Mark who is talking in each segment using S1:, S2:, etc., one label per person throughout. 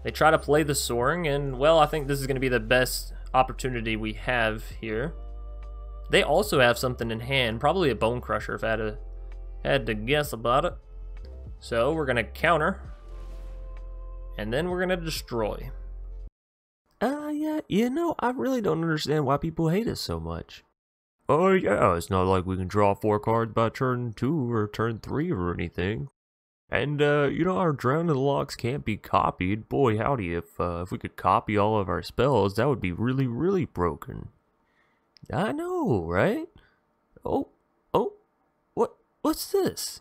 S1: They try to play the Soaring, and well, I think this is going to be the best opportunity we have here. They also have something in hand, probably a Bone Crusher if I had to guess about it. So we're going to counter, and then we're going to destroy.
S2: Yeah, you know, I really don't understand why people hate us so much. Oh yeah, it's not like we can draw 4 cards by turn 2 or turn 3 or anything. And, you know, our Drown in the Locks can't be copied. Boy, howdy, if we could copy all of our spells, that would be really, really broken. I know, right? Oh, what's this?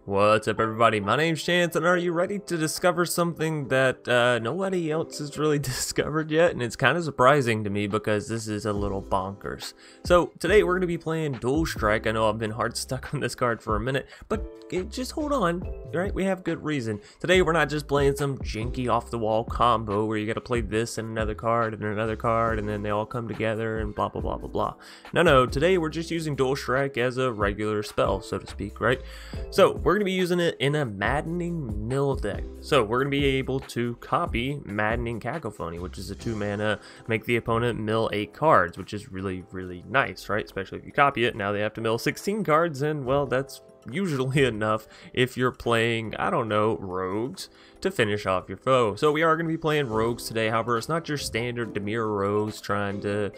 S1: What's up, everybody? My name's Chance, and are you ready to discover something that nobody else has really discovered yet? And it's kind of surprising to me because this is a little bonkers. So today we're going to be playing Dual Strike. I know I've been hard stuck on this card for a minute, but just hold on, right? We have good reason. Today we're not just playing some janky off-the-wall combo where you got to play this and another card and another card, and then they all come together and blah, blah, blah, blah, blah. No, today we're just using Dual Strike as a regular spell, so to speak, right? So we're going to be using it in a Maddening Mill deck. So we're going to be able to copy Maddening Cacophony, which is a 2-mana, make the opponent mill 8 cards, which is really, really nice, right? Especially if you copy it. Now they have to mill 16 cards, and well, that's usually enough if you're playing, I don't know, Rogues to finish off your foe. So we are going to be playing Rogues today. However, it's not your standard Dimir Rogues trying to...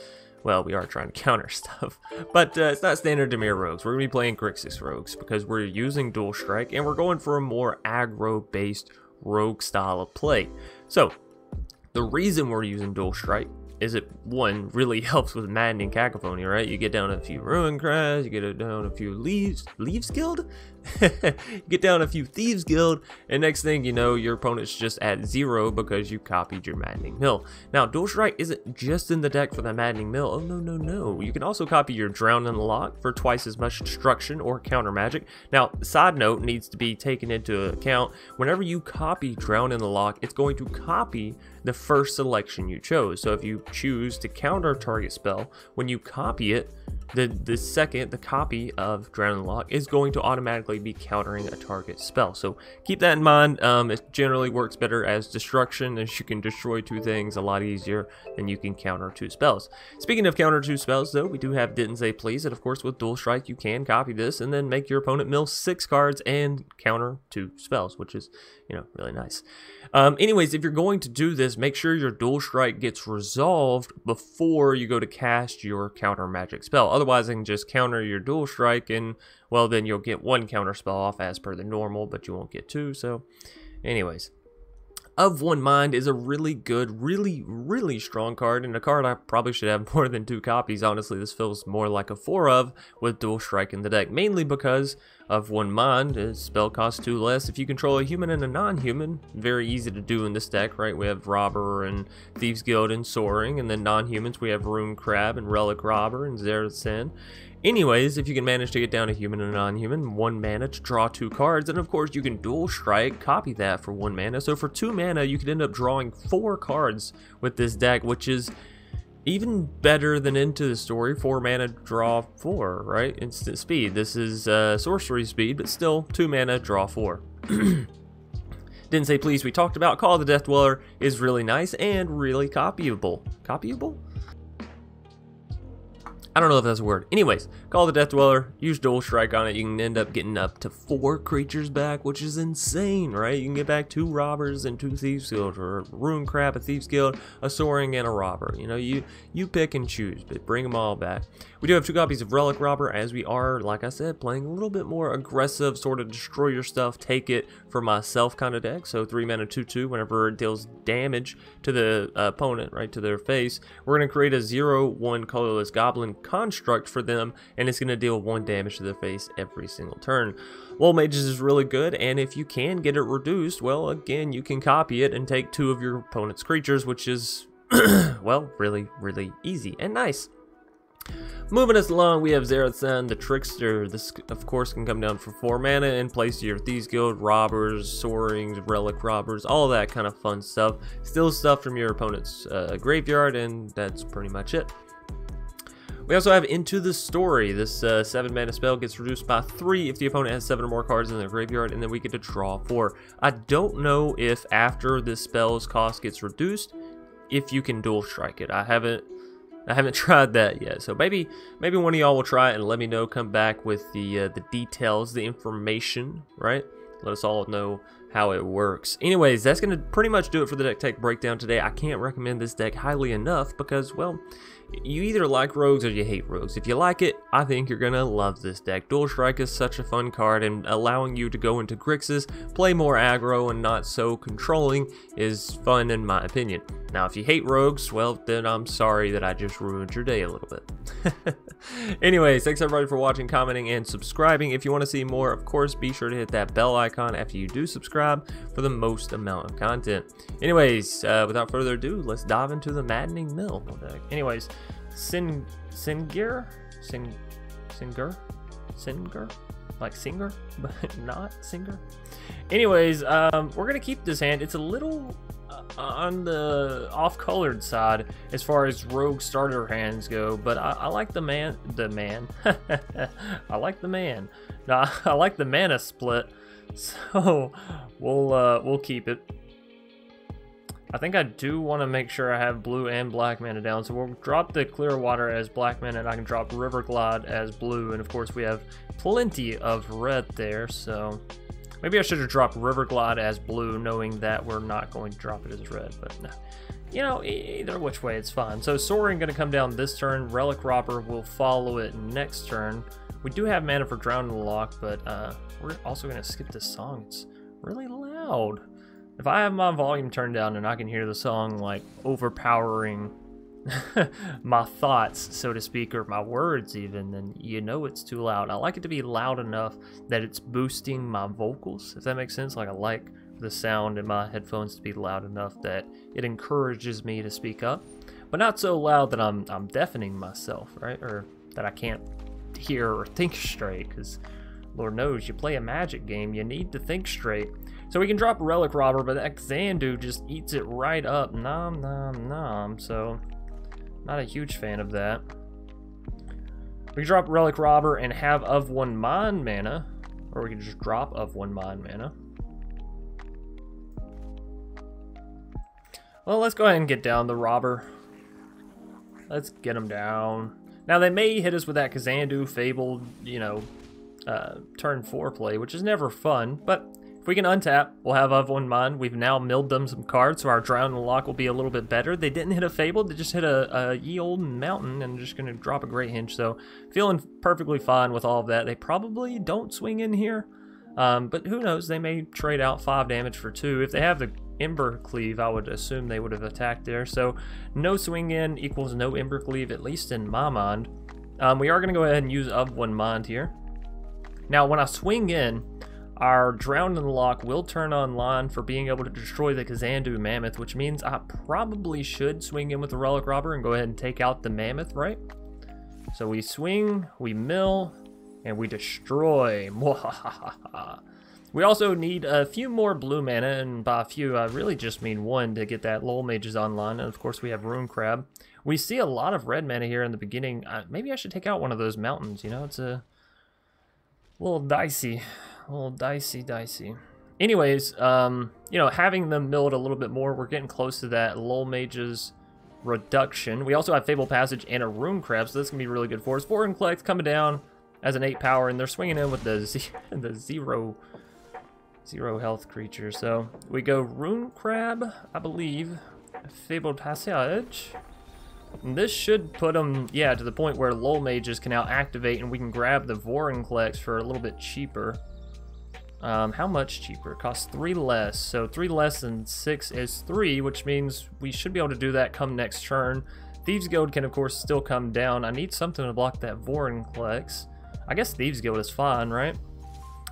S1: Well, we are trying to counter stuff, but it's not standard Dimir Rogues. We're going to be playing Grixis Rogues because we're using Dual Strike, and we're going for a more aggro-based rogue style of play. So, the reason we're using Dual Strike is it, one, really helps with Maddening Cacophony, right? You get down a few Ruin Crest, you get down a few Leaves Guild? You get down a few Thieves Guild, and next thing you know, your opponent's just at 0 because you copied your Maddening Mill. Now, Dual Strike isn't just in the deck for the Maddening Mill. Oh, no. You can also copy your Drown in the Lock for twice as much destruction or counter magic. Now, side note needs to be taken into account. Whenever you copy Drown in the Lock, it's going to copy the first selection you chose. So if you choose to counter a target spell, when you copy it, the copy of Drown in the Lock is going to automatically be countering a target spell. So keep that in mind. It generally works better as destruction, as you can destroy 2 things a lot easier than you can counter 2 spells. Speaking of counter 2 spells, though, we do have Didn't Say Please, and of course with Dual Strike you can copy this and then make your opponent mill 6 cards and counter 2 spells, which is, you know, really nice. Anyways, if you're going to do this, make sure your Dual Strike gets resolved before you go to cast your counter magic spell. Otherwise, I can just counter your Dual Strike, and well, then you'll get 1 counter spell off as per the normal, but you won't get 2. So, anyways, Of One Mind is a really good, really strong card, and a card I probably should have more than 2 copies. Honestly, this feels more like a 4 of with Dual Strike in the deck, mainly because Of One Mind is spell cost 2 less if you control a human and a non-human. Very easy to do in this deck, right? We have Robber and Thieves Guild and Soaring, and then non-humans we have Rune Crab and Relic Robber and Zerath Sin. Anyways, if you can manage to get down a human and a non-human, 1 mana to draw 2 cards, and of course you can Dual Strike, copy that for 1 mana. So for 2 mana, you could end up drawing 4 cards with this deck, which is even better than Into the Story. 4 mana, draw 4, right? Instant speed. This is sorcery speed, but still 2 mana, draw 4. Didn't Say Please we talked about. Call of the Death Dweller is really nice and really copyable. Copyable? I don't know if that's a word. Anyways, Call the Death Dweller, use Dual Strike on it. You can end up getting up to 4 creatures back, which is insane, right? You can get back 2 Robbers and 2 Thieves Guild, or a Rune Crab, a Thieves Guild, a Soaring, and a Robber. You know, you pick and choose, but bring them all back. We do have 2 copies of Relic Robber, as we are, like I said, playing a little bit more aggressive, sort of destroy your stuff, take it for myself kind of deck. So 3 mana 2/2, whenever it deals damage to the opponent, right, to their face, we're going to create a 0/1 colorless goblin construct for them, and it's going to deal 1 damage to their face every single turn. Wold Mages is really good, and if you can get it reduced, well, again, you can copy it and take 2 of your opponent's creatures, which is, well, really easy and nice. Moving us along, we have Zerath Sin, the Trickster. This, of course, can come down for 4 mana in place of your Thieves Guild, Robbers, Soarings, Relic Robbers, all that kind of fun stuff. Still stuff from your opponent's graveyard, and that's pretty much it. We also have Into the Story. This 7 mana spell gets reduced by 3 if the opponent has 7 or more cards in their graveyard, and then we get to draw 4. I don't know if after this spell's cost gets reduced, if you can dual strike it. I haven't tried that yet, so maybe one of y'all will try it and let me know. Come back with the details, the information, right? Let us all know how it works. Anyways, that's gonna pretty much do it for the deck tech breakdown today. I can't recommend this deck highly enough because, well, you either like Rogues or you hate Rogues. If you like it, I think you're gonna love this deck. Dual Strike is such a fun card, and allowing you to go into Grixis, play more aggro and not so controlling is fun in my opinion. Now, if you hate Rogues, well, then I'm sorry that I just ruined your day a little bit. Anyways, thanks everybody for watching, commenting, and subscribing. If you want to see more, of course, be sure to hit that bell icon after you do subscribe for the most amount of content. Anyways, without further ado, let's dive into the Maddening Mill deck. Anyways, Singer? Like singer, but not singer. Anyways, we're gonna keep this hand. It's a little on the off-colored side as far as rogue starter hands go, but I like the man. I like the man. No, I like the mana split, so we'll keep it. I think I do want to make sure I have blue and black mana down, so we'll drop the clear water as black mana, and I can drop River Glide as blue, and of course we have plenty of red there, so maybe I should have dropped River Glide as blue, knowing that we're not going to drop it as red, but no. You know, either which way, it's fine. So Soaring going to come down this turn. Relic Robber will follow it next turn. We do have mana for Drown in the Loch, but we're also going to skip this song. It's really loud. If I have my volume turned down and I can hear the song like overpowering my thoughts, so to speak, or my words even, then you know it's too loud. I like it to be loud enough that it's boosting my vocals, if that makes sense. Like I like the sound in my headphones to be loud enough that it encourages me to speak up, but not so loud that I'm deafening myself, right? Or that I can't hear or think straight, because Lord knows, you play a Magic game, you need to think straight. So we can drop Relic Robber, but that Xandu just eats it right up. Nom nom nom. So not a huge fan of that. We can drop Relic Robber and have of 1 Mind mana, or we can just drop of 1 Mind mana. Well, let's go ahead and get down the Robber. Let's get him down. Now they may hit us with that Xandu Fabled, you know, turn 4 play, which is never fun, but if we can untap, we'll have of 1 Mind. We've now milled them some cards, so our Drown in the Loch will be a little bit better. They didn't hit a Fabled, they just hit a Ye Olden Mountain, and just going to drop a Great Hinge, so feeling perfectly fine with all of that. They probably don't swing in here, but who knows, they may trade out 5 damage for 2. If they have the Ember Cleave, I would assume they would have attacked there, so no swing in equals no Ember Cleave, at least in my mind. We are going to go ahead and use of 1 Mind here. Now, when I swing in, our Drown in the Loch will turn online for being able to destroy the Xandu Mammoth, which means I probably should swing in with the Relic Robber and go ahead and take out the Mammoth, right? So we swing, we mill, and we destroy. We also need a few more blue mana, and by a few, I really just mean 1 to get that Lol Mages online, and of course we have Rune Crab. We see a lot of red mana here in the beginning. Maybe I should take out one of those mountains, you know, it's a little dicey. A little dicey. Anyways, you know, having them milled a little bit more, we're getting close to that Lol Mages reduction. We also have Fable Passage and a Rune Crab, so this can be really good for us. Vorinclex coming down as an 8 power, and they're swinging in with the zero health creature. So we go Rune Crab, I believe, Fable Passage. And this should put them, yeah, to the point where Lol Mages can now activate, and we can grab the Vorinclex for a little bit cheaper. How much cheaper? It costs 3 less, so 3 less than 6 is 3, which means we should be able to do that come next turn. Thieves Guild can, of course, still come down. I need something to block that Vorinclex. I guess Thieves Guild is fine, right?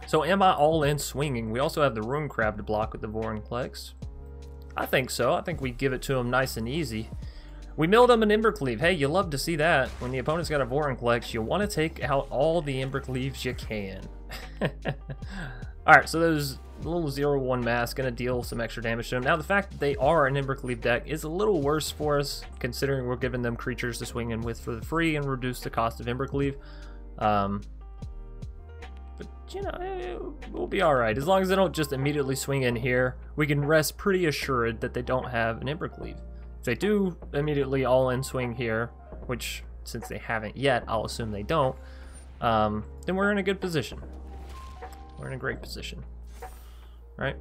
S1: So am I all in swinging? We also have the Rune Crab to block with the Vorinclex. I think so. I think we give it to him nice and easy. We milled him an Ember Cleave. Hey, you love to see that. When the opponent's got a Vorinclex, you want to take out all the Ember Cleaves you can. Alright, so those little 0/1 mass, gonna deal some extra damage to them. Now the fact that they are an Embercleave deck is a little worse for us, considering we're giving them creatures to swing in with for the free and reduce the cost of Embercleave. But you know, we'll be alright. As long as they don't just immediately swing in here, we can rest pretty assured that they don't have an Embercleave. If they do immediately all in swing here, which since they haven't yet, I'll assume they don't, then we're in a good position. We're in a great position. Right?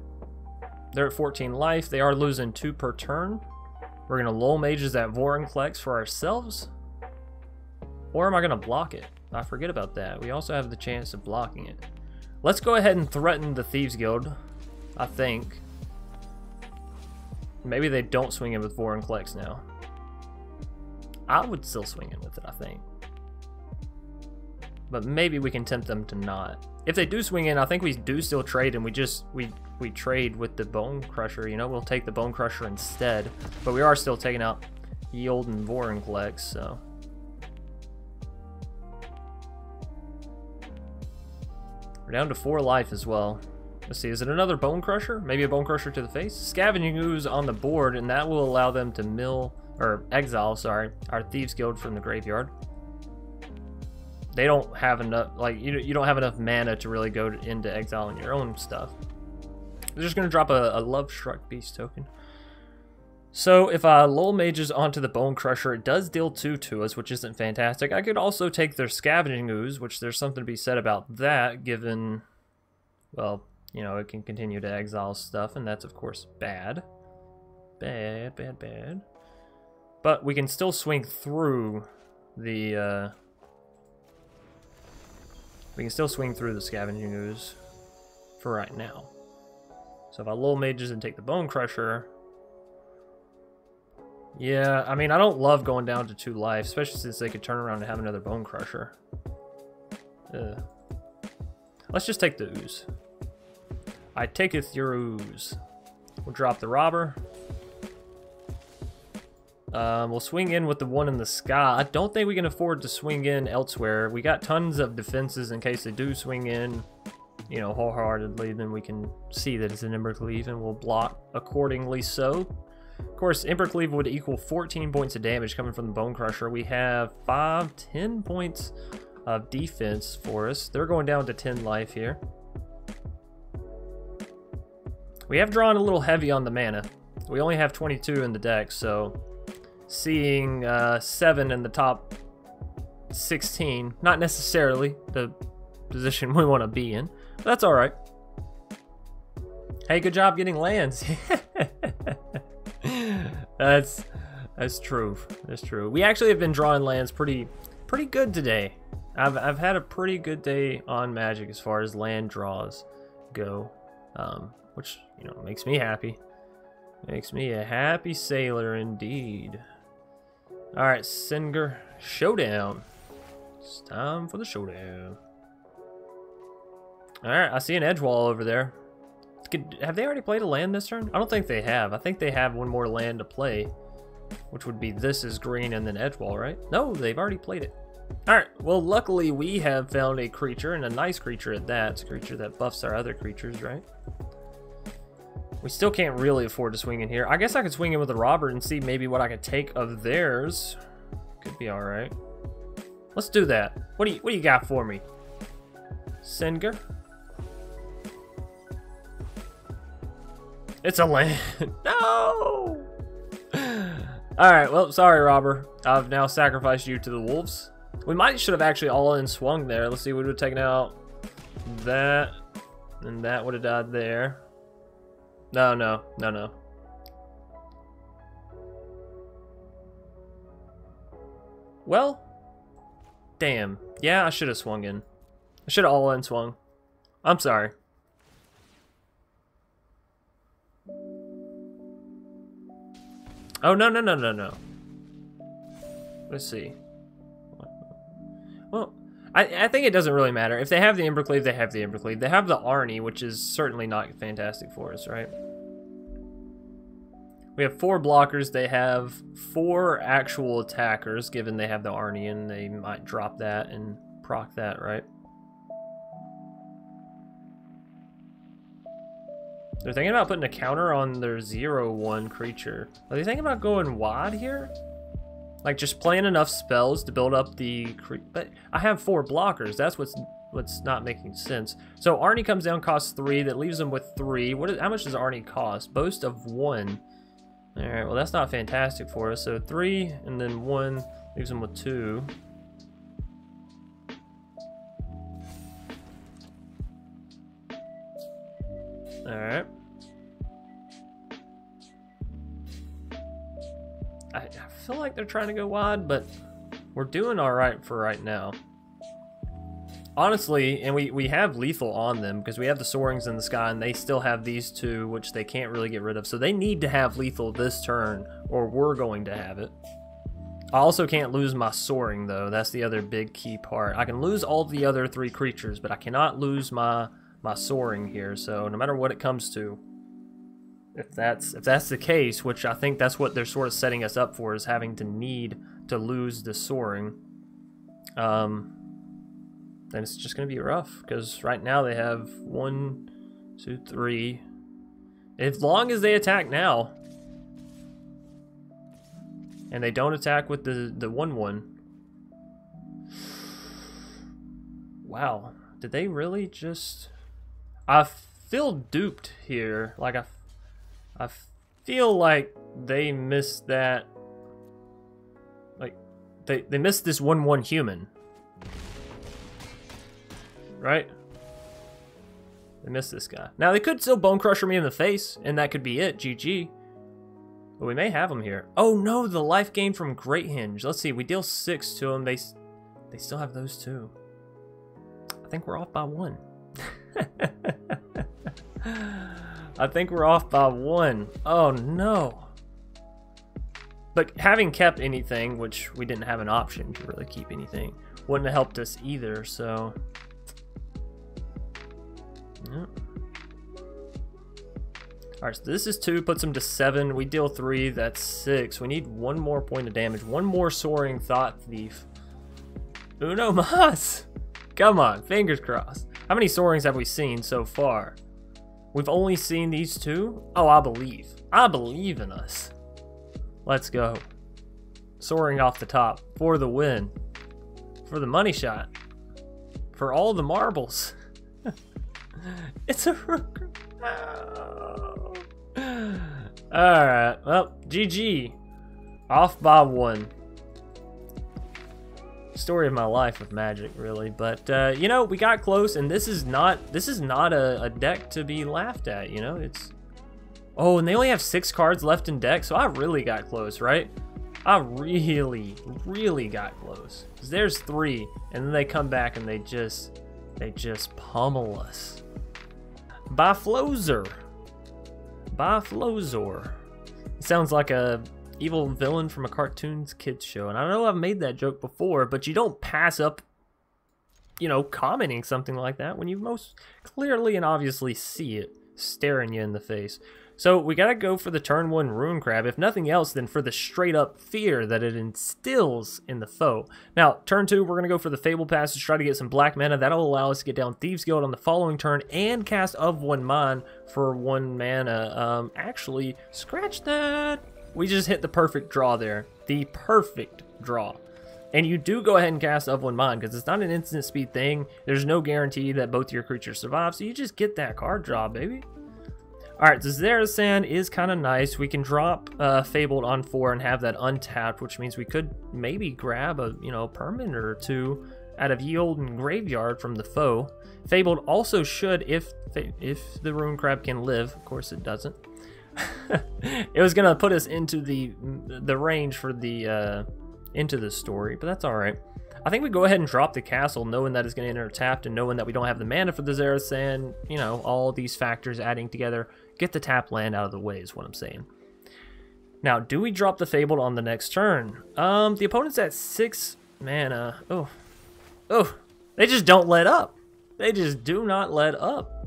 S1: They're at 14 life. They are losing 2 per turn. We're going to lull mages at Vorinclex for ourselves. Or am I going to block it? I forget about that. We also have the chance of blocking it. Let's go ahead and threaten the Thieves Guild, I think. Maybe they don't swing in with Vorinclex now. I would still swing in with it, I think. But maybe we can tempt them to not. If they do swing in, I think we do still trade, and we trade with the Bone Crusher. You know, we'll take the Bone Crusher instead. But we are still taking out Yield and Vorinclex, so. We're down to 4 life as well. Let's see, is it another Bone Crusher? Maybe a Bone Crusher to the face? Scavenging Ooze on the board, and that will allow them to mill, or exile, sorry, our Thieves Guild from the graveyard. They don't have enough, like, you don't have enough mana to really go into exile in your own stuff. They're just going to drop a Love Struck Beast token. So if I lull mages onto the Bone Crusher, it does deal 2 to us, which isn't fantastic. I could also take their Scavenging Ooze, which there's something to be said about that, given, well, you know, it can continue to exile stuff, and that's, of course, bad. Bad, bad, bad. But we can still swing through the, we can still swing through the Scavenging Ooze for right now. So if I lull mages and take the Bone Crusher... Yeah, I mean, I don't love going down to 2 life, especially since they could turn around and have another Bone Crusher. Ugh. Let's just take the Ooze. I taketh your Ooze. We'll drop the Robber. We'll swing in with the one in the sky. I don't think we can afford to swing in elsewhere. We got tons of defenses in case they do swing in, you know, wholeheartedly. Then we can see that it's an Embercleave and we'll block accordingly so. Of course, Embercleave would equal 14 points of damage coming from the Bone Crusher. We have 10 points of defense for us. They're going down to 10 life here. We have drawn a little heavy on the mana. We only have 22 in the deck, so seeing 7 in the top 16, not necessarily the position we want to be in, but that's all right. Hey, good job getting lands. That's true. That's true. We actually have been drawing lands pretty good today. I've had a pretty good day on Magic as far as land draws go, which, you know, makes me happy. Makes me a happy sailor indeed. All right, Singer, showdown. It's time for the showdown. All right, I see an Edgewall over there. Have they already played a land this turn? I don't think they have. I think they have one more land to play, which would be this is green and then Edgewall, right? No, they've already played it. All right, well, luckily we have found a creature, and a nice creature at that. It's a creature that buffs our other creatures, right? We still can't really afford to swing in here. I guess I could swing in with a Robber and see maybe what I could take of theirs. Could be all right. Let's do that. What do you got for me, Singer? It's a land. No! Alright, well, sorry, Robber. I've now sacrificed you to the wolves. We should have actually all in swung there. Let's see, we would have taken out that, and that would have died there. No. Well, damn. Yeah, I should have swung in. I should have all in swung. I'm sorry. Oh, no. Let's see. Well, I think it doesn't really matter. If they have the Embercleave, they have the Embercleave. They have the Arnie, which is certainly not fantastic for us, right? We have 4 blockers. They have 4 actual attackers, given they have the Arnie, and they might drop that and proc that, right? They're thinking about putting a counter on their 0/1 creature. Are they thinking about going wide here? Like just playing enough spells to build up the but I have 4 blockers. That's what's not making sense. So Arnie comes down, costs 3. That leaves them with 3. How much does Arnie cost? Boast of 1. All right. Well, that's not fantastic for us. So 3 and then 1 leaves them with 2. All right. I feel like they're trying to go wide, but we're doing all right for right now. Honestly, and we have lethal on them because we have the Soarings in the sky, and they still have these 2, which they can't really get rid of. So they need to have lethal this turn, or we're going to have it. I also can't lose my Soaring, though. That's the other big key part. I can lose all the other 3 creatures, but I cannot lose my Soaring here. So no matter what it comes to, if that's the case, which I think that's what they're sort of setting us up for, is having to need to lose the Soaring, then it's just gonna be rough, because right now they have 1, 2, 3. As long as they attack now, and they don't attack with the 1/1. Wow, did they really just? I feel duped here. Like I feel like they missed that. Like they missed this 1/1 human. Right? They missed this guy. Now they could still Bone Crusher me in the face, and that could be it. GG. But we may have him here. Oh no, the life gain from Great Hinge. Let's see. We deal 6 to them. They still have those 2. I think we're off by 1. I think we're off by 1. Oh no. But having kept anything, which we didn't have an option to really keep anything, wouldn't have helped us either, so. Yep. Alright, so this is 2, puts him to 7. We deal 3, that's 6. We need 1 more point of damage. 1 more Soaring Thought Thief. Uno mas! Come on, fingers crossed. How many Soarings have we seen so far? We've only seen these 2? Oh, I believe. I believe in us. Let's go. Soaring off the top for the win. For the money shot. For all the marbles. It's a rook. Oh. Alright, well, GG. Off by 1. Story of my life with Magic, really. But you know, we got close, and this is not a deck to be laughed at, you know. It's oh, and they only have 6 cards left in deck, so I really got close, right? I really got close. 'Cause there's 3, and then they come back and they just pummel us. By Flozor. It sounds like a evil villain from a cartoons kids show, and I know I've made that joke before, but you don't pass up, you know, commenting something like that when you most clearly and obviously see it staring you in the face. So we gotta go for the turn 1 Ruin Crab, if nothing else than for the straight up fear that it instills in the foe. Now, turn 2, we're gonna go for the Fable Passage, try to get some black mana. That'll allow us to get down Thieves Guild on the following turn and cast Of One Mind for 1 mana. Actually, scratch that. We just hit the perfect draw there. The perfect draw. And you do go ahead and cast Of One Mind because it's not an instant speed thing. There's no guarantee that both your creatures survive, so you just get that card draw, baby. Alright, so Zerasan is kind of nice. We can drop Fabled on 4 and have that untapped, which means we could maybe grab a, you know, permanent or 2 out of Ye Olden Graveyard from the foe. Fabled also should, if the Ruin Crab can live. Of course it doesn't. It was gonna put us into the range for the into the story, but that's all right. I think we go ahead and drop the castle, knowing that it's going to enter tapped and knowing that we don't have the mana for the Zerasan. You know, all these factors adding together. Get the tap land out of the way is what I'm saying. Now, do we drop the Fabled on the next turn? The opponent's at 6 mana. Oh, they just don't let up. They just do not let up.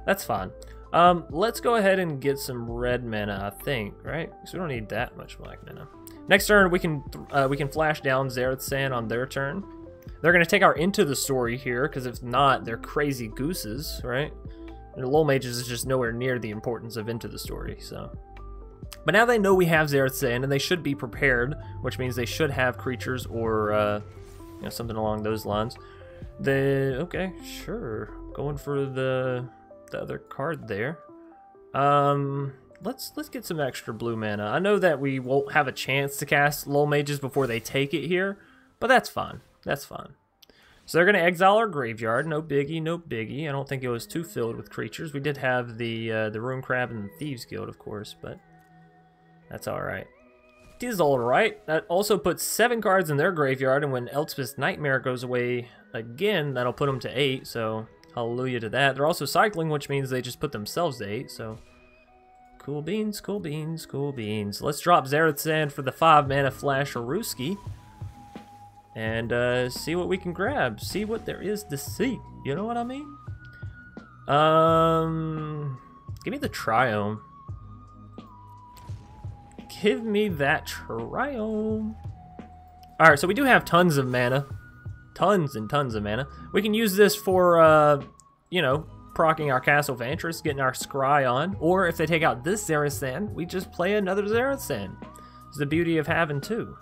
S1: That's fine. Let's go ahead and get some red mana, I think, right? Because we don't need that much black mana. Next turn, we can flash down Zerasan on their turn. They're going to take our Into the Story here, because if not, they're crazy gooses, right? And Lol Mages is just nowhere near the importance of Into the Story, so. But now they know we have Xerath Sand, and they should be prepared, which means they should have creatures or you know, something along those lines. Okay, sure. Going for the other card there. Let's get some extra blue mana. I know that we won't have a chance to cast Lol Mages before they take it here, but that's fine. That's fine. So they're going to exile our graveyard. No biggie, no biggie. I don't think it was too filled with creatures. We did have the Rune Crab and the Thieves Guild, of course, but that's all right. It is all right. That also puts 7 cards in their graveyard, and when Elspeth's Nightmare goes away again, that'll put them to 8, so hallelujah to that. They're also cycling, which means they just put themselves to 8, so cool beans, cool beans, cool beans. Let's drop Xerath Sand for the 5 mana Flash Aruski. And see what we can grab. See what there is to see. You know what I mean? Give me the Triome. Give me that Triome. Alright, so we do have tons of mana. Tons and tons of mana. We can use this for, you know, proccing our Castle Vantress, getting our Scry on. Or if they take out this Xerath Sand, we just play another Xerath Sand. It's the beauty of having 2.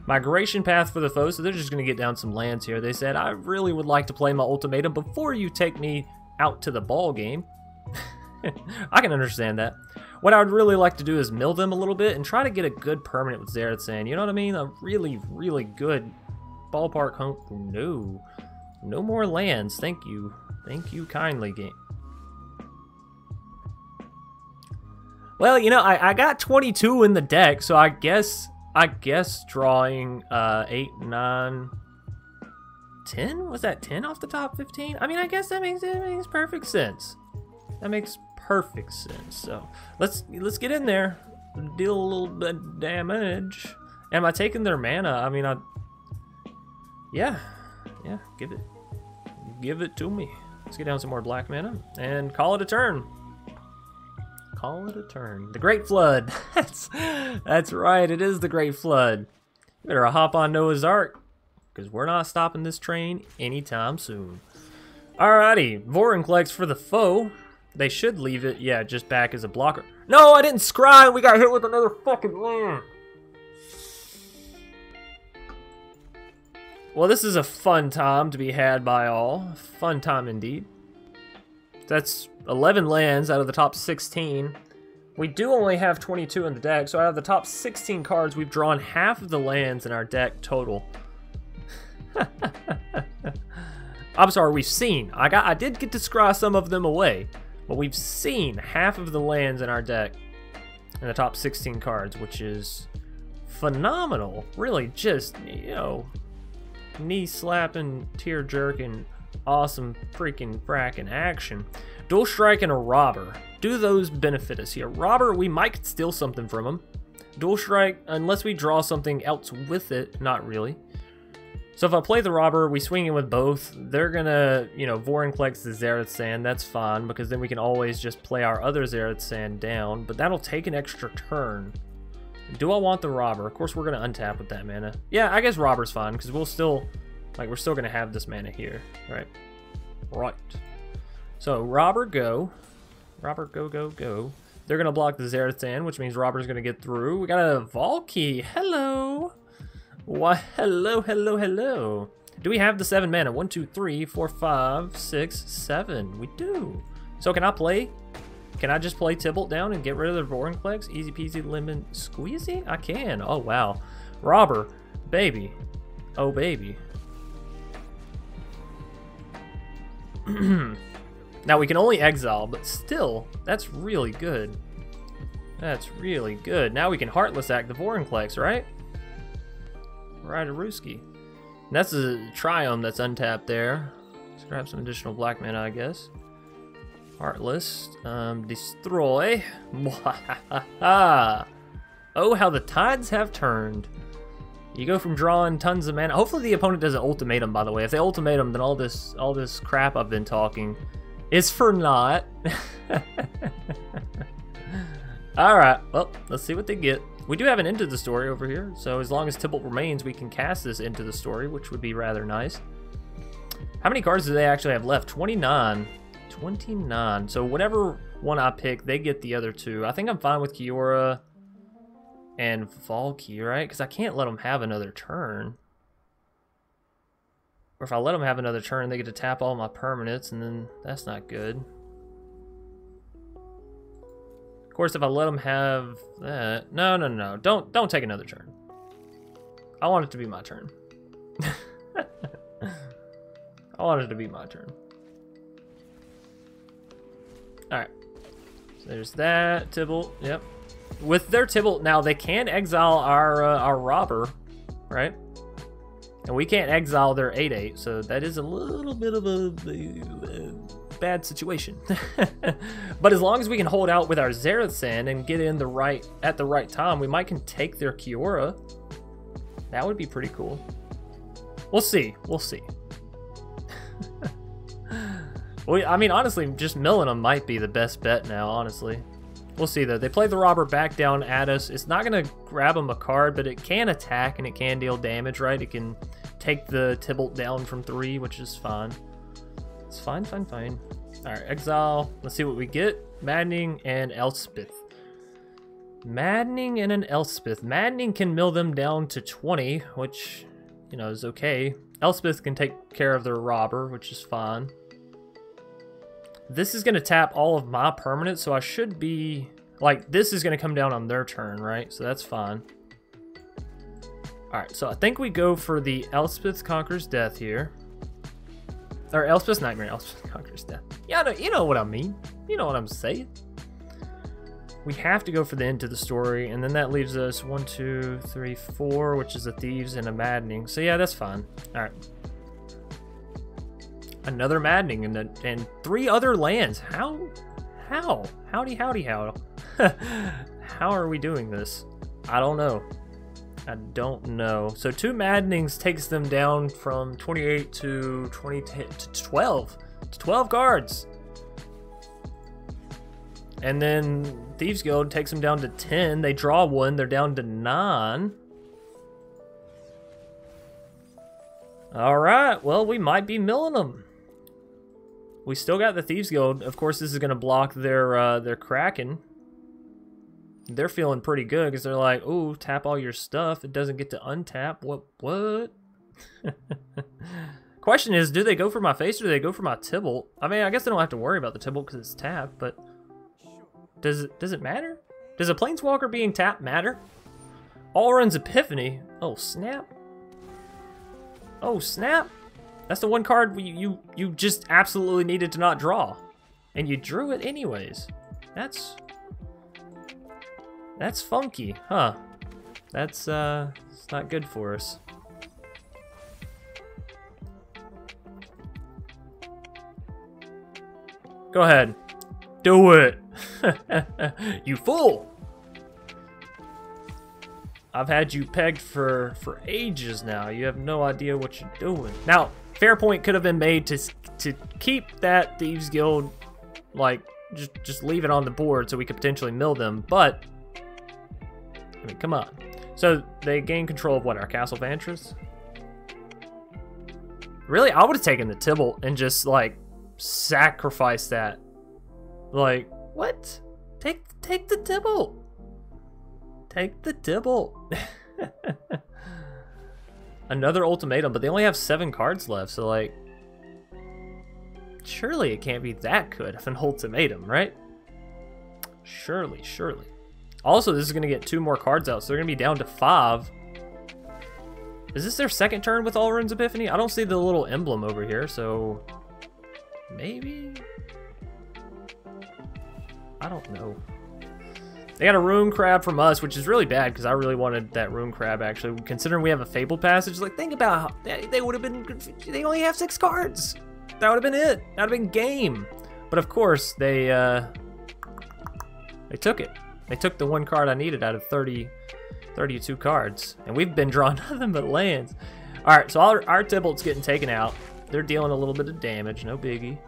S1: Migration Path for the foe, so they're just going to get down some lands here. They said, I really would like to play my ultimatum before you take me out to the ball game. I can understand that. What I would really like to do is mill them a little bit and try to get a good permanent with Xerath Sand. You know what I mean? A really, really good ballpark home. No. No more lands. Thank you. Thank you kindly, game. Well, you know, I got 22 in the deck, so I guess drawing 8, 9, 10? Was that 10 off the top 15? I mean, I guess that makes perfect sense. That makes perfect sense. So let's get in there, deal a little bit of damage. Am I taking their mana? I mean, yeah, give it to me. Let's get down some more black mana and call it a turn. Call it a turn. The Great Flood. That's right. It is the Great Flood. You better hop on Noah's Ark, because we're not stopping this train anytime soon. Alrighty, Vorinclex for the foe. They should leave it, yeah, just back as a blocker. No, I didn't scry. We got hit with another fucking land. Well, this is a fun time to be had by all. Fun time indeed. That's 11 lands out of the top 16. We do only have 22 in the deck, so out of the top 16 cards, we've drawn half of the lands in our deck total. I'm sorry, we've seen. I did get to scry some of them away, but we've seen half of the lands in our deck in the top 16 cards, which is phenomenal. Really, just, you know, knee-slapping, tear-jerking, awesome freaking fracking action. Dual Strike and a Robber. Do those benefit us here? Robber, we might steal something from him. Dual Strike, unless we draw something else with it, not really. So if I play the Robber, we swing in with both. They're gonna, you know, Vorinclex the Xerath Sand. That's fine, because then we can always just play our other Xerath Sand down. But that'll take an extra turn. Do I want the Robber? Of course, we're gonna untap with that mana. Yeah, I guess Robber's fine, because we'll still, like, we're still gonna have this mana here, right? Right. So Robber go. Robber go, go, go. They're gonna block the Xerath Sand, which means Robber's gonna get through. We got a Valky. Hello. Why, hello, hello, hello. Do we have the 7 mana? 1, 2, 3, 4, 5, 6, 7. We do. So can I play? Can I just play Tibalt down and get rid of the Vorinclex? Easy peasy lemon squeezy? I can. Oh, wow. Robber. Baby. Oh, baby. Now, we can only exile, but still, that's really good. That's really good. Now we can Heartless Act the Vorinclex, right? Right, a Rooski. That's a Triome that's untapped there. Let's grab some additional black mana, I guess. Heartless. Destroy. Oh, how the tides have turned. You go from drawing tons of mana. Hopefully the opponent doesn't ultimatum, by the way. If they ultimatum, then all this crap I've been talking is for naught. Alright, well, let's see what they get. We do have an Into the Story over here, so as long as Tibalt remains, we can cast this Into the Story, which would be rather nice. How many cards do they actually have left? 29. 29. So whatever one I pick, they get the other two. I think I'm fine with Kiora and Valky, right? Because I can't let them have another turn. Or if I let them have another turn, they get to tap all my permanents, and then that's not good. Of course, if I let them have that... No. Don't take another turn. I want it to be my turn. I want it to be my turn. Alright. So there's that. Tibble. Yep. With their Tibble, now they can exile our robber, right? And we can't exile their 8/8, so that is a little bit of a bad situation. But as long as we can hold out with our Zerasan and get in at the right time, we might can take their Kiora. That would be pretty cool. We'll see. We'll see. Well, I mean, honestly, just milling them might be the best bet now, honestly. We'll see, though. They play the robber back down at us. It's not going to grab them a card, but it can attack and it can deal damage, right? It can take the Tibalt down from 3, which is fine. It's fine. All right, exile. Let's see what we get. Maddening and Elspeth. Maddening and an Elspeth. Maddening can mill them down to 20, which, you know, is okay. Elspeth can take care of their robber, which is fine. This is going to tap all of my permanents, so I should be... Like, this is going to come down on their turn, right? So that's fine. Alright, so I think we go for the Elspeth Conquers Death here. Or Elspeth's Nightmare, Elspeth Conquers Death. Yeah, no, you know what I mean. You know what I'm saying. We have to go for the end to the story, and then that leaves us 1, 2, 3, 4, which is a Thieves and a Maddening. So yeah, that's fine. Alright. Another Maddening and 3 other lands. How? Howdy. How are we doing this? I don't know. So 2 Maddenings takes them down from 28 to 12. To 12 cards. And then Thieves Guild takes them down to 10. They draw 1. They're down to 9. Alright, well, we might be milling them. We still got the Thieves Guild. Of course, this is going to block their Kraken. They're feeling pretty good because they're like, ooh, tap all your stuff. It doesn't get to untap. What? Question is, do they go for my face or do they go for my Tibalt? I mean, I guess they don't have to worry about the Tibalt because it's tapped, but does it matter? Does a Planeswalker being tapped matter? Allrun's Epiphany. Oh, snap. Oh, snap. That's the one card you just absolutely needed to not draw. And you drew it anyways. That's funky, huh? It's not good for us. Go ahead. Do it. You fool. I've had you pegged for ages now. You have no idea what you're doing. Now, fair point could have been made to keep that Thieves Guild, like, just leave it on the board so we could potentially mill them, but, I mean, come on. So, they gain control of what, our Castle Vantress? Really? I would have taken the Tibalt and just, like, sacrificed that. Like, what? Take the Tibalt. Take the Tibalt. Another ultimatum, but they only have 7 cards left, so like, surely it can't be that good of an ultimatum, right? Surely. Also, this is going to get 2 more cards out, so they're going to be down to 5. Is this their second turn with Allrun's Epiphany? I don't see the little emblem over here, so maybe? I don't know. They got a Rune Crab from us, which is really bad because I really wanted that Rune Crab, actually. Considering we have a Fabled Passage, like, think about how they would have been... They only have 6 cards. That would have been it. That would have been game. But of course, they took it. They took the 1 card I needed out of 32 cards. And we've been drawing nothing but lands. Alright, so our Tibalt's getting taken out. They're dealing a little bit of damage, no biggie.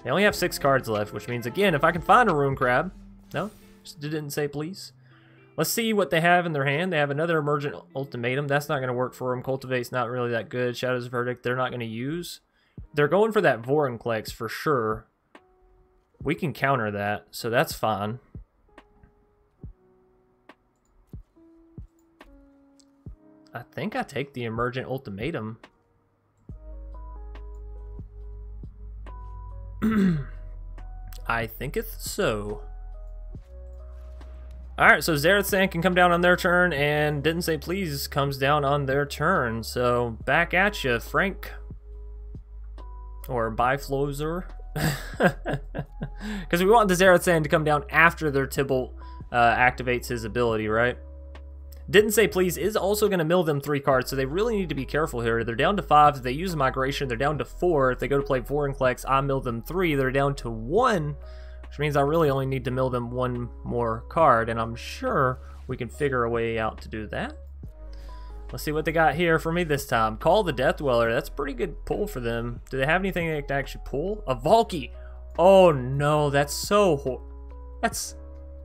S1: They only have 6 cards left, which means, again, if I can find a Rune Crab... No? Didn't say please. Let's see what they have in their hand. They have another Emergent Ultimatum. That's not going to work for them. Cultivate's not really that good. Shadow's Verdict, they're not going to use. They're going for that Vorinclex for sure. We can counter that, so that's fine. I think I take the Emergent Ultimatum. I think it's so. Alright, so Xerath can come down on their turn, and Didn't Say Please comes down on their turn. So, back at you, Frank. Or Biflozer. Because we want the Xerath to come down after their Tibalt activates his ability, right? Didn't Say Please is also going to mill them 3 cards, so they really need to be careful here. They're down to 5. If they use Migration, they're down to 4. If they go to play Vorinclex, I mill them 3. They're down to 1, which means I really only need to mill them 1 more card, and I'm sure we can figure a way out to do that. Let's see what they got here for me this time. Call the Death Dweller. That's a pretty good pull for them. Do they have anything they can actually pull? A Valky. Oh no, that's so that's...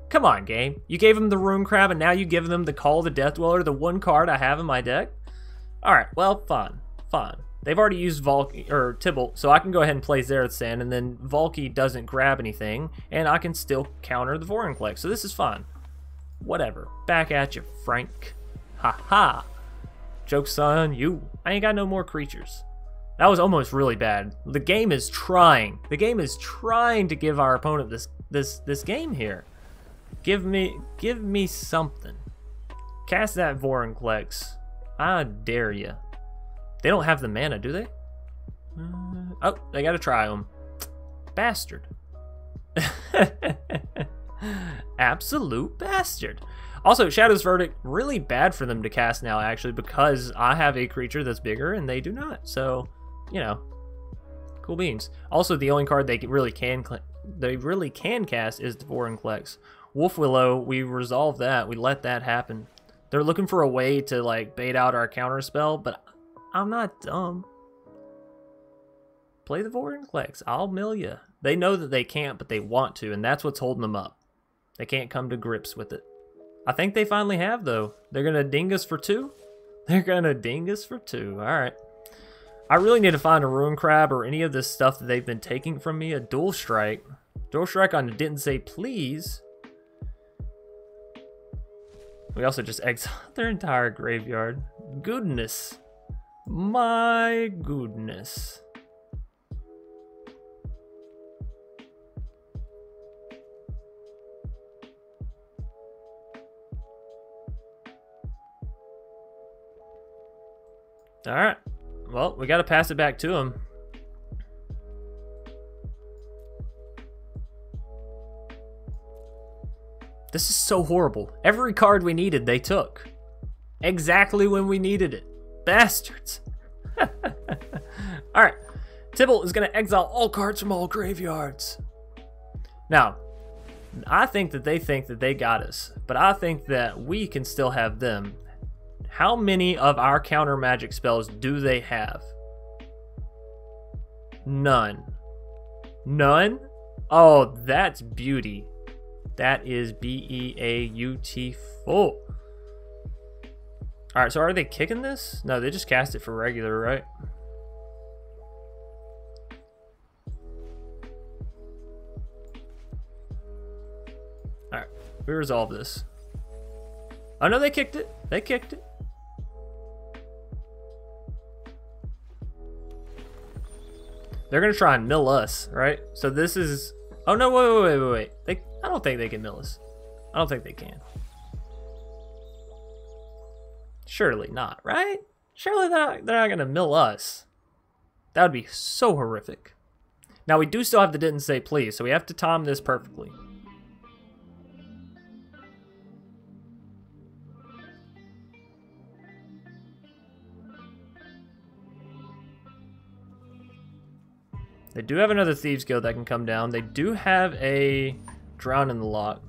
S1: Come on, game. You gave them the Rune Crab, and now you give them the Call the Death Dweller, the 1 card I have in my deck? Alright, well, fine. Fine. They've already used Valky, or Tibalt, so I can go ahead and play Xerath, and then Valky doesn't grab anything, and I can still counter the Vorinclex, so this is fine. Whatever. Back at you, Frank. Ha-ha. Joke's on you. I ain't got no more creatures. That was almost really bad. The game is trying. The game is trying to give our opponent this game here. Give me something. Cast that Vorinclex. I dare you. They don't have the mana, do they? Oh, they gotta try them. Bastard. Absolute bastard. Also, Shadow's Verdict, really bad for them to cast now, actually, because I have a creature that's bigger and they do not. So, you know, cool beans. Also, the only card they really can cast is the Vorinclex. Wolf Willow, we resolved that. We let that happen. They're looking for a way to, like, bait out our counter spell, but I'm not dumb. Play the Vorinclex. I'll mill you. They know that they can't, but they want to, and that's what's holding them up. They can't come to grips with it. I think they finally have, though. They're going to ding us for 2? They're going to ding us for 2. All right. I really need to find a Rune Crab or any of this stuff that they've been taking from me. A Dual Strike. Dual Strike on Didn't Say Please. We also just exiled their entire graveyard. Goodness. My goodness. Alright. Well, we gotta pass it back to him. This is so horrible. Every card we needed, they took. Exactly when we needed it. Bastards. Alright. Tibalt is going to exile all cards from all graveyards. Now, I think that they got us. But I think that we can still have them. How many of our counter magic spells do they have? None. None? Oh, that's beauty. That is beautiful. Alright, so are they kicking this? No, they just cast it for regular, right? Alright, we resolve this. Oh no, they kicked it. They kicked it. They're gonna try and mill us, right? So this is... Oh no, wait. I don't think they can mill us. I don't think they can. Surely not, right? Surely they're not gonna mill us. That would be so horrific. Now we do still have the Didn't Say Please, so we have to time this perfectly. They do have another Thieves Guild that can come down. They do have a Drown in the Lock.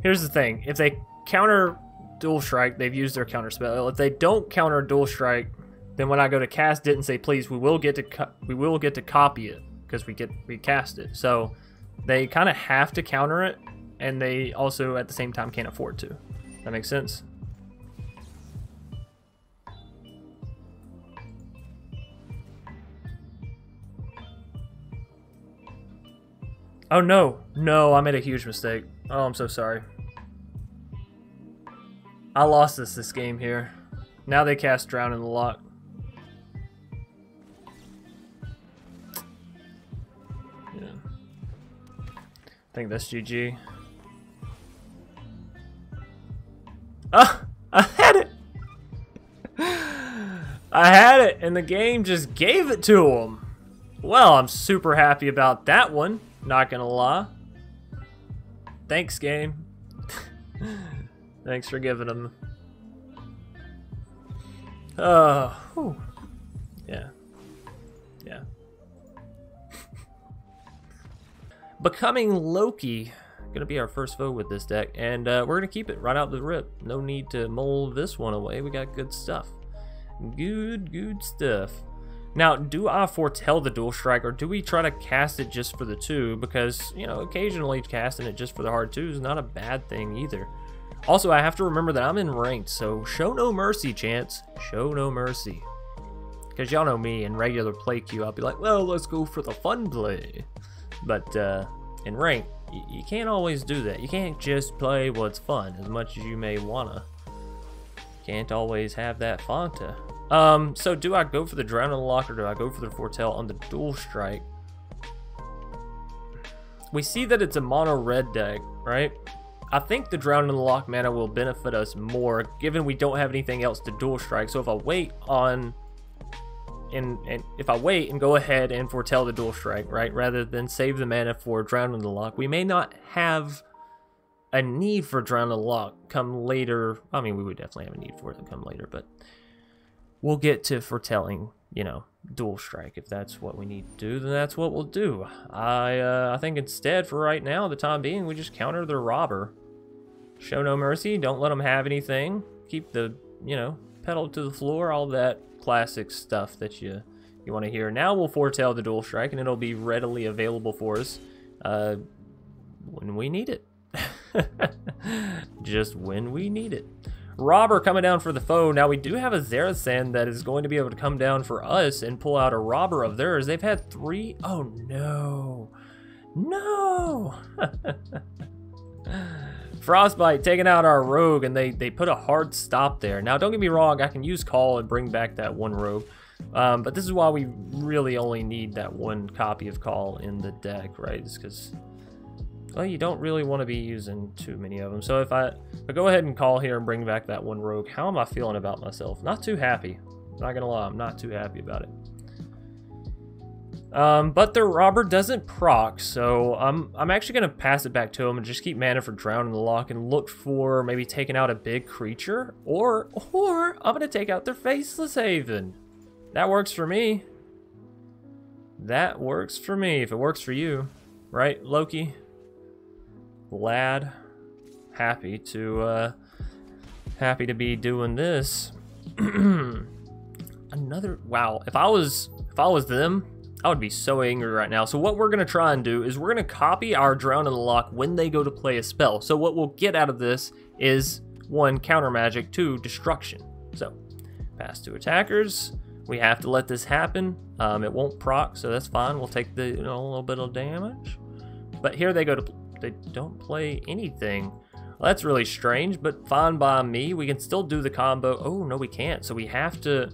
S1: Here's the thing. If they counter
S3: Dual Strike, they've used their counter spell. If they don't counter Dual Strike, then when I go to cast it and say please, we will get to copy it because we cast it. So they kind of have to counter it, and they also at the same time can't afford to. That makes sense. Oh no, I made a huge mistake. Oh, I'm so sorry. I lost this game here. Now they cast Drown in the Lock. Yeah. I think that's GG. Ah! I had it! I had it, and the game just gave it to him. Well, I'm super happy about that one. Not gonna lie. Thanks, game. Thanks for giving them. Whew. Yeah. Yeah. Becoming Loki. Gonna be our first foe with this deck, and we're gonna keep it right out the rip. No need to mold this one away. We got good stuff. Good stuff. Now, do I foretell the Dual Strike, or do we try to cast it just for the 2? Because, you know, occasionally casting it just for the hard 2 is not a bad thing either. Also, I have to remember that I'm in ranked, so show no mercy, Chance. Show no mercy. Because y'all know me, in regular play queue, I'll be like, well, let's go for the fun play. But in ranked, you can't always do that. You can't just play what's fun, as much as you may wanna. Can't always have that Fanta. So do I go for the Drown in the Lock, or do I go for the Foretell on the Dual Strike? We see that it's a mono red deck, right? I think the Drown in the Lock mana will benefit us more, given we don't have anything else to Dual Strike. So if I wait on, if I wait and go ahead and foretell the Dual Strike, right, rather than save the mana for Drown in the Lock, we may not have a need for Drown in the Lock come later. I mean, we would definitely have a need for it to come later, but we'll get to foretelling, you know, Dual Strike. If that's what we need to do, then that's what we'll do. I think instead, for right now, the time being, we just counter the Robber. Show no mercy. Don't let them have anything. Keep the, you know, pedal to the floor. All that classic stuff that you want to hear. Now we'll foretell the Dual Strike, and it'll be readily available for us when we need it. Just when we need it. Robber coming down for the foe. Now we do have a Zerasan that is going to be able to come down for us and pull out a Robber of theirs. They've had 3. Oh no. No. Frostbite taking out our Rogue, and they put a hard stop there. Now don't get me wrong, I can use Call and bring back that one Rogue. But this is why we really only need that one copy of Call in the deck, right? It's because, well, you don't really want to be using too many of them. So if I go ahead and Call here and bring back that one Rogue, how am I feeling about myself? Not too happy. Not gonna lie, I'm not too happy about it. But their Robber doesn't proc, so I'm actually gonna pass it back to him and just keep mana for Drown in the Lock and look for maybe taking out a big creature, or I'm gonna take out their Faceless Haven. That works for me. That works for me. If it works for you, right, Loki? Glad, happy to be doing this. Another, wow, if I was them, I would be so angry right now. So what we're gonna try and do is we're gonna copy our Drown in the Lock when they go to play a spell. So what we'll get out of this is 1, counter magic, 2, destruction. So pass to attackers. We have to let this happen. It won't proc, so that's fine. We'll take the, you know, a little bit of damage. But here they go to, they don't play anything. Well, that's really strange, but fine by me. We can still do the combo. Oh no, we can't. So we have to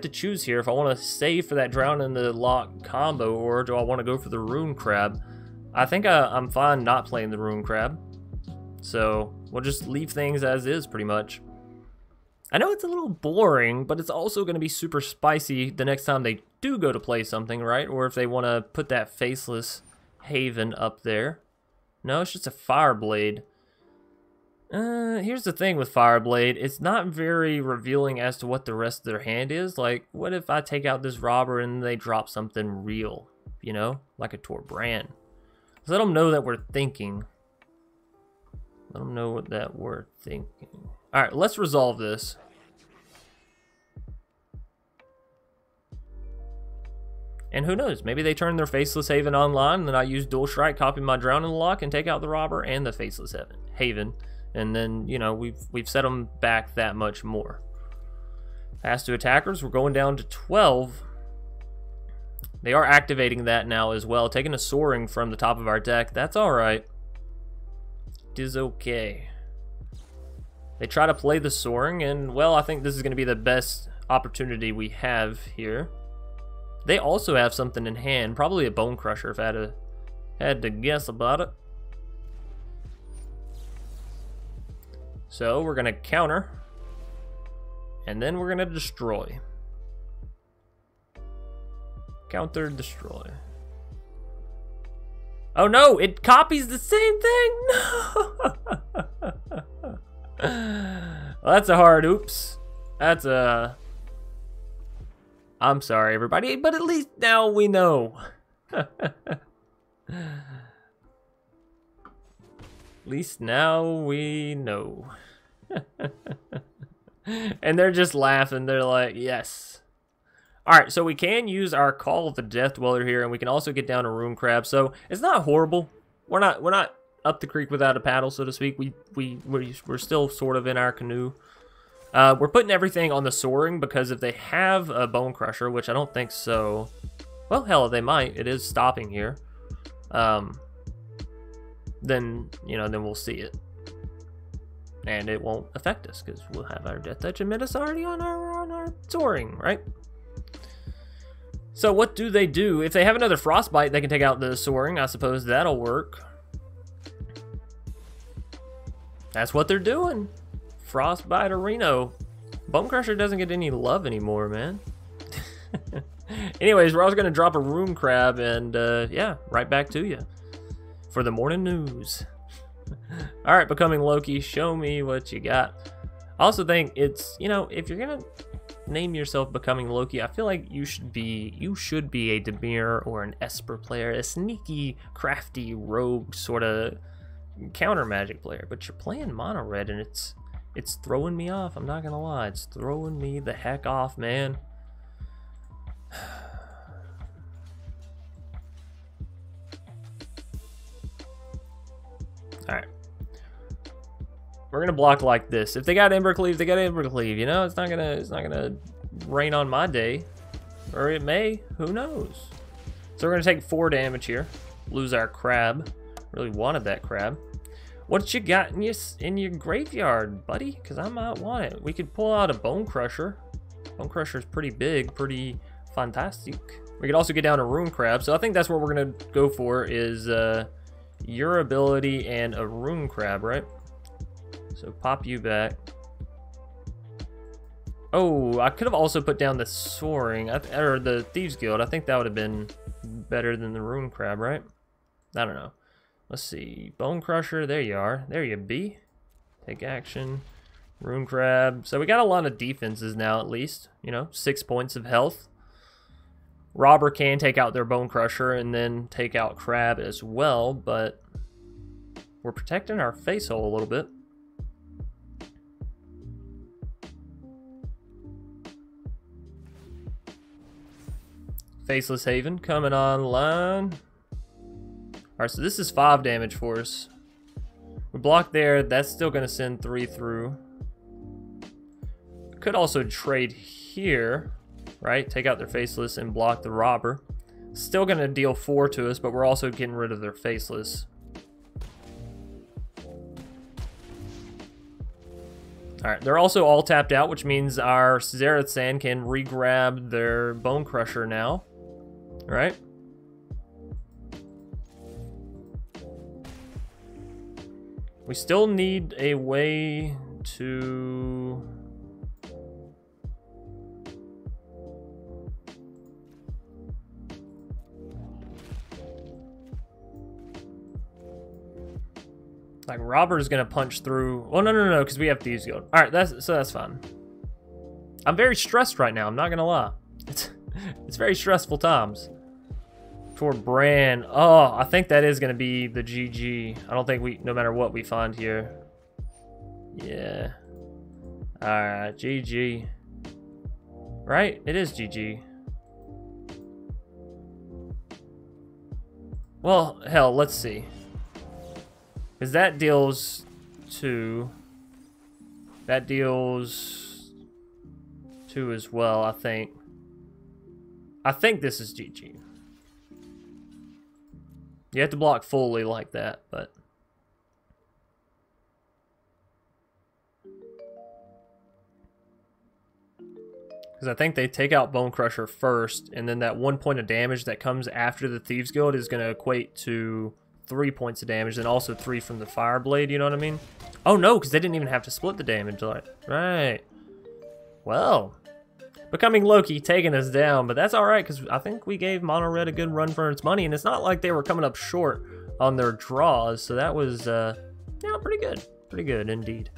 S3: choose here if I want to save for that Drown in the Lock combo, or do I want to go for the Rune Crab? I think I'm fine not playing the Rune Crab. So we'll just leave things as is pretty much. I know it's a little boring, but it's also going to be super spicy the next time they do go to play something, right? Or if they want to put that Faceless Haven up there. No, it's just a Fireblade. Here's the thing with Fireblade. It's not very revealing as to what the rest of their hand is. Like, what if I take out this Robber and they drop something real? You know? Like a Torbrand. Let them know that we're thinking. Let them know that we're thinking. Alright, let's resolve this. And who knows, maybe they turn their Faceless Haven online, and then I use Dual Strike, copy my Drown in the Lock, and take out the Robber and the Faceless Haven. And then, you know, we've set them back that much more. Pass to attackers, we're going down to 12. They are activating that now as well, taking a Soaring from the top of our deck. That's alright. It is okay. They try to play the Soaring, and, well, I think this is going to be the best opportunity we have here. They also have something in hand, probably a Bone Crusher if I had to guess about it. So we're going to counter, and then we're going to destroy. Counter, destroy. Oh no, it copies the same thing? No! Well, that's a hard oops. That's a... I'm sorry, everybody, but at least now we know. At least now we know. And they're just laughing. They're like, yes. Alright, so we can use our Call of the Death Dweller here, and we can also get down a Rune Crab. So it's not horrible. We're not up the creek without a paddle, so to speak. We're still sort of in our canoe. We're putting everything on the Soaring because if they have a Bone Crusher, which I don't think so, well, hell, they might. It is stopping here. Then, you know, then we'll see it. And it won't affect us because we'll have our Death Touch and Menace already on our Soaring, right? So what do they do? If they have another Frostbite, they can take out the Soaring. I suppose that'll work. That's what they're doing. Frostbite or Reno. Bone Crusher doesn't get any love anymore, man. Anyways, we're also going to drop a Rune Crab and, yeah, right back to you for the morning news. Alright, Becoming Loki, show me what you got. I also think it's, you know, if you're going to name yourself Becoming Loki, I feel like you should be a Dimir or an Esper player, a sneaky, crafty, rogue sort of counter magic player. But you're playing mono red and it's throwing me off. I'm not gonna lie, it's throwing me the heck off, man. Alright. We're gonna block like this. If they got Embercleave, they got Embercleave, you know? It's not gonna rain on my day. Or it may, who knows? So we're gonna take 4 damage here. Lose our crab. Really wanted that crab. What you got in your graveyard, buddy? Because I might want it. We could pull out a Bone Crusher. Bone Crusher is pretty big, pretty fantastic. We could also get down a Rune Crab. So I think that's what we're going to go for is your ability and a Rune Crab, right? So pop you back. Oh, I could have also put down the Soaring, or the Thieves Guild. I think that would have been better than the Rune Crab, right? I don't know. Let's see, Bone Crusher, there you are. There you be. Take action. Rune Crab. So we got a lot of defenses now at least. You know, 6 points of health. Robber can take out their Bone Crusher and then take out Crab as well, but we're protecting our face hole a little bit. Faceless Haven coming online. Alright, so this is 5 damage for us. We block there, that's still going to send 3 through. Could also trade here, right? Take out their Faceless and block the Robber. Still going to deal 4 to us, but we're also getting rid of their Faceless. Alright, they're also all tapped out, which means our Xerath Sand can re-grab their Bone Crusher now. Right? We still need a way to... Like, Robber's gonna punch through... Oh, no, because we have Thieves Guild. Alright, that's fine. I'm very stressed right now, I'm not gonna lie. It's very stressful times. For Bran. Oh, I think that is going to be the GG. I don't think no matter what we find here. Yeah. Alright, GG. Right? It is GG. Well, hell, let's see. Because that deals 2. That deals 2 as well, I think. I think this is GG. You have to block fully like that, but... Because I think they take out Bone Crusher first, and then that 1 point of damage that comes after the Thieves Guild is going to equate to 3 points of damage, and also 3 from the Fire Blade, you know what I mean? Oh no, because they didn't even have to split the damage. Right. Well, Becoming Loki taking us down, but that's alright, because I think we gave Mono Red a good run for its money, and it's not like they were coming up short on their draws, so that was, yeah, pretty good. Pretty good indeed.